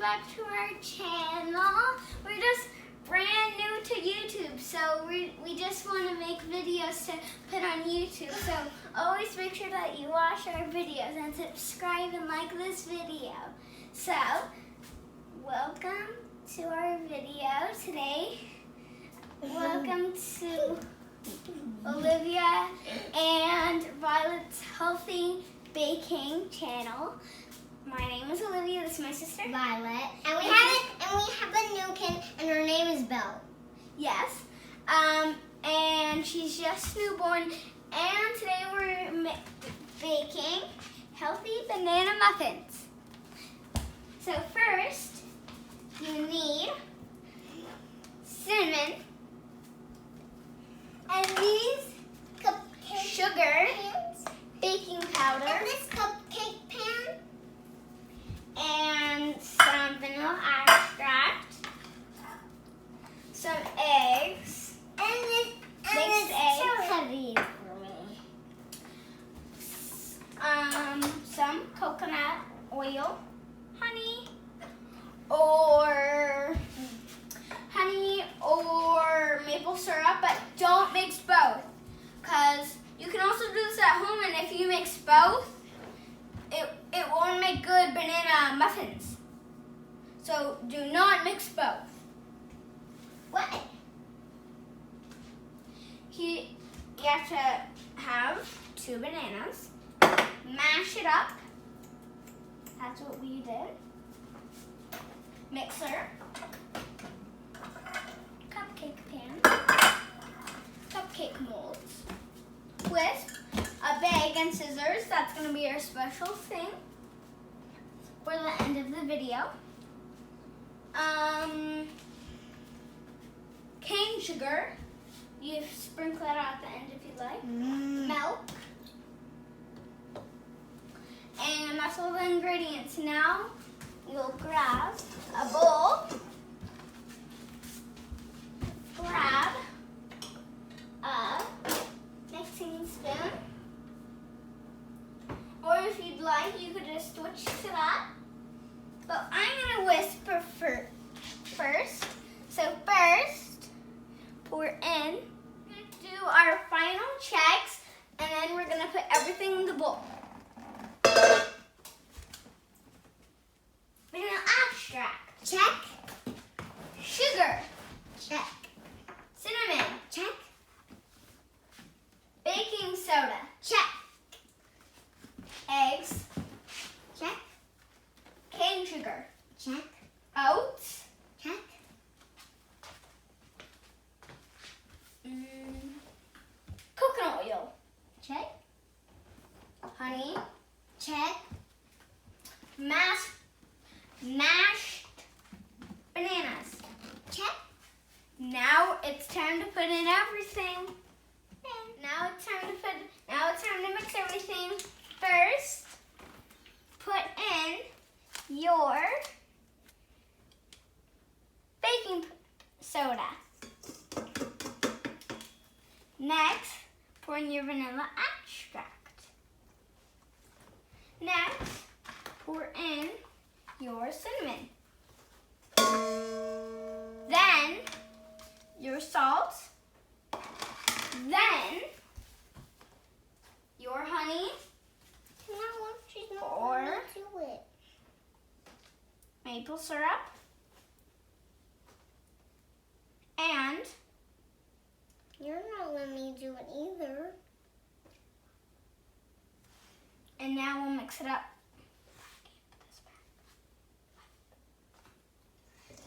back to our channel. We're just brand new to YouTube, so we just want to make videos to put on YouTube. So always make sure that you watch our videos and subscribe and like this video. So welcome to our video today. Welcome to Olivia and Violet's Healthy Baking channel. My name is Olivia. This is my sister Violet, and we have a new kid, and her name is Belle. Yes, and she's just newborn. And today we're baking healthy banana muffins. So first, you need cinnamon and these Cupcake sugar, pans, baking powder, and this cupcake pan, and some vanilla extract, some eggs, and this mixed eggs, so heavy for me. some coconut oil, honey or maple syrup, but don't mix both, because you can also do this at home, and if you mix both, it won't make good banana muffins. So do not mix both. What? You have to have 2 bananas, mash it up. That's what we did. Mixer, cupcake pan, cupcake molds, with a bag and scissors. That's going to be our special thing for the end of the video. Cane sugar. You sprinkle that out at the end if you like. Milk. And that's all the ingredients. Now you'll grab a bowl, grab a mixing spoon, or if you'd like, you could just switch to that. But I'm going to whisper first. So first, pour in, do our final checks, and then we're going to put everything in the bowl. Vanilla extract. Check. Sugar. Check. Cinnamon. Check. Baking soda. Check. Eggs. Check. Cane sugar. Check. Oats. Check. Coconut oil. Check. Honey. Check. Mashed bananas. Check. Now it's time to put in everything. Now it's time to mix everything. First, put in your baking soda. Next, pour in your vanilla extract. Next, pour in your cinnamon. Then, your salt. Then, your honey She's not Or- going to do it. maple syrup, and You're not letting me do it either. now we'll mix it up.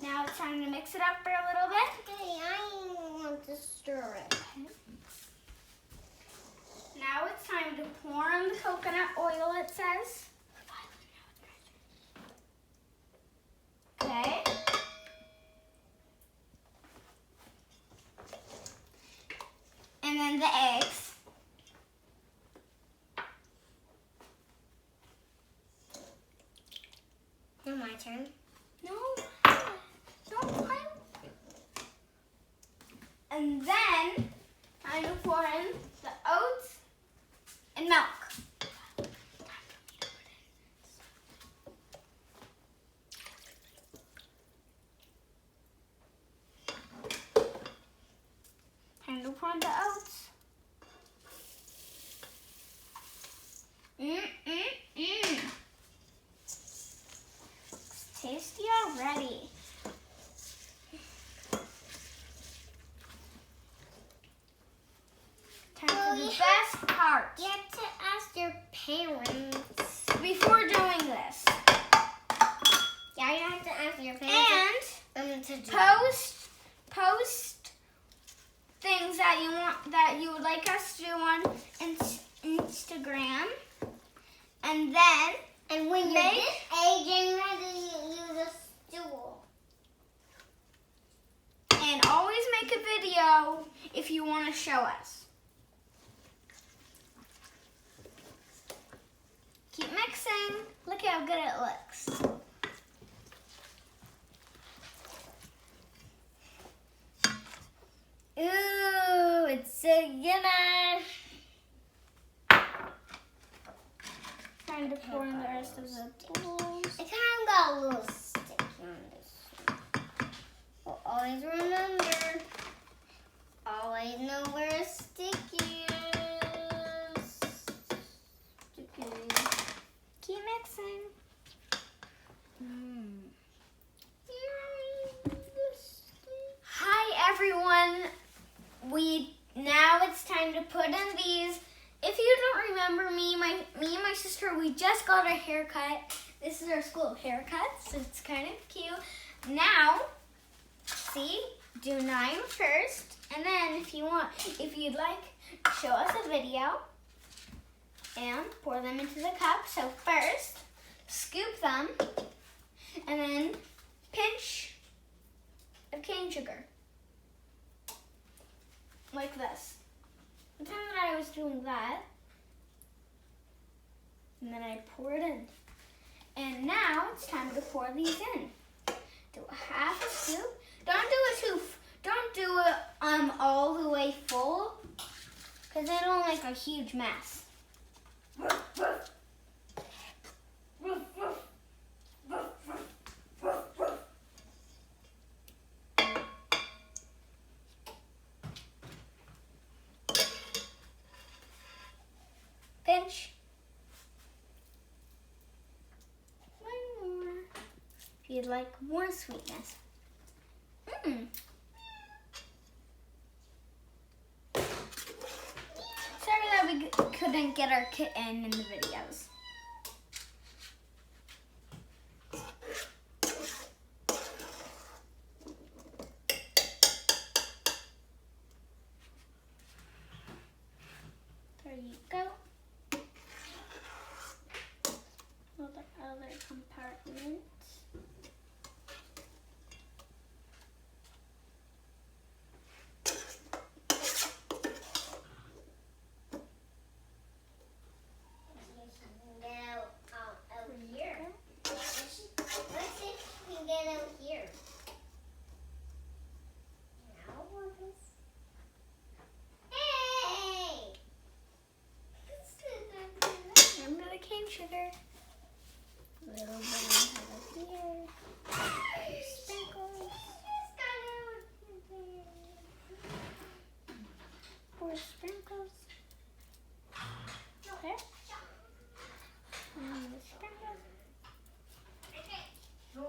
Now it's time to mix it up for a little bit. Okay, I want to stir it. Now it's time to pour on the coconut oil, it says. Okay. And then the eggs. Now my turn. No. And then I'm going to pour in the oats and milk. tasty already. Time for the best part. You have to ask your parents. Before doing this. Yeah, you have to ask your parents. And to do. post things that you would like us to do on Instagram. And then when you're this age and ready, you use a stool. And always make a video if you want to show us. Keep mixing. Look how good it looks. Ooh, it's so yummy. Time to pour in the rest of the bowls. It kind of got a little sticky on this one. Well, always remember, always know where a sticky is. Sticky. Keep mixing. Hi everyone. Now it's time to put in these. If you don't remember me and my sister, we just got our haircut. This is our school haircut, so it's kind of cute. Now, see, do 9 first, and then if you'd like, show us a video and pour them into the cup. So first, scoop them, and then pinch of cane sugar, like this. The time that I was doing that, and then I pour it in. And now it's time to pour these in. Do a half a scoop. Don't do it all the way full, because it'll make a huge mess. Pinch. One more. If you'd like more sweetness. Sorry that we couldn't get our kitten in the videos. There you go. Other compartment. Over here. Let's see if we can get out here. Now, Muffins. Hey! Remember the cane sugar. A little bit of here. Sprinkles. Four sprinkles. There. And the sprinkles. No.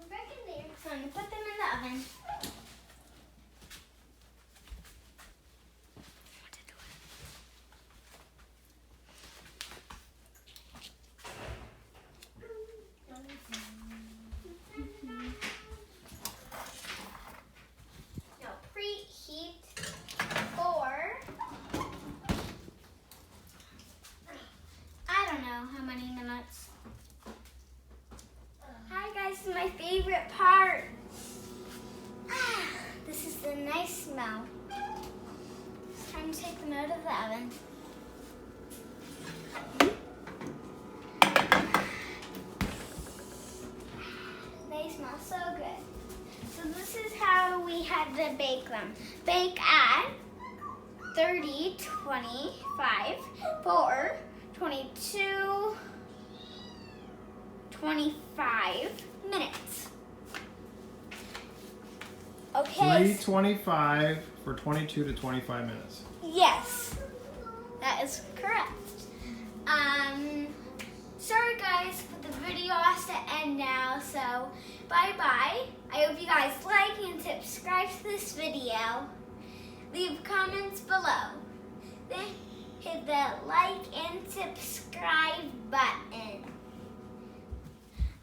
Back in there. So I'm going to put them in the oven. Now preheat for, I don't know how many minutes. Hi guys, this is my favorite part. This is the nice smell. It's time to take them out of the oven. They smell so good. So this is how we had to bake them. Bake at 30, 25 for 22, 25 minutes. Okay. 325 for 22 to 25 minutes. Yes. That is correct. Sorry guys, but the video has to end now, so bye-bye. I hope you guys like and subscribe to this video. Leave comments below. Then hit the like and subscribe button.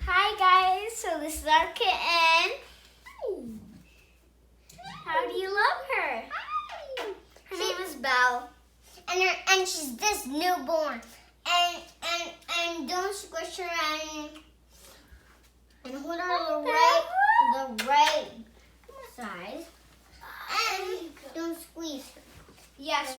Hi guys, so this is our kitten. How do you love her? Her name is Belle. And she's this newborn. And don't squish her and hold her the right size. And don't squeeze her. Yes.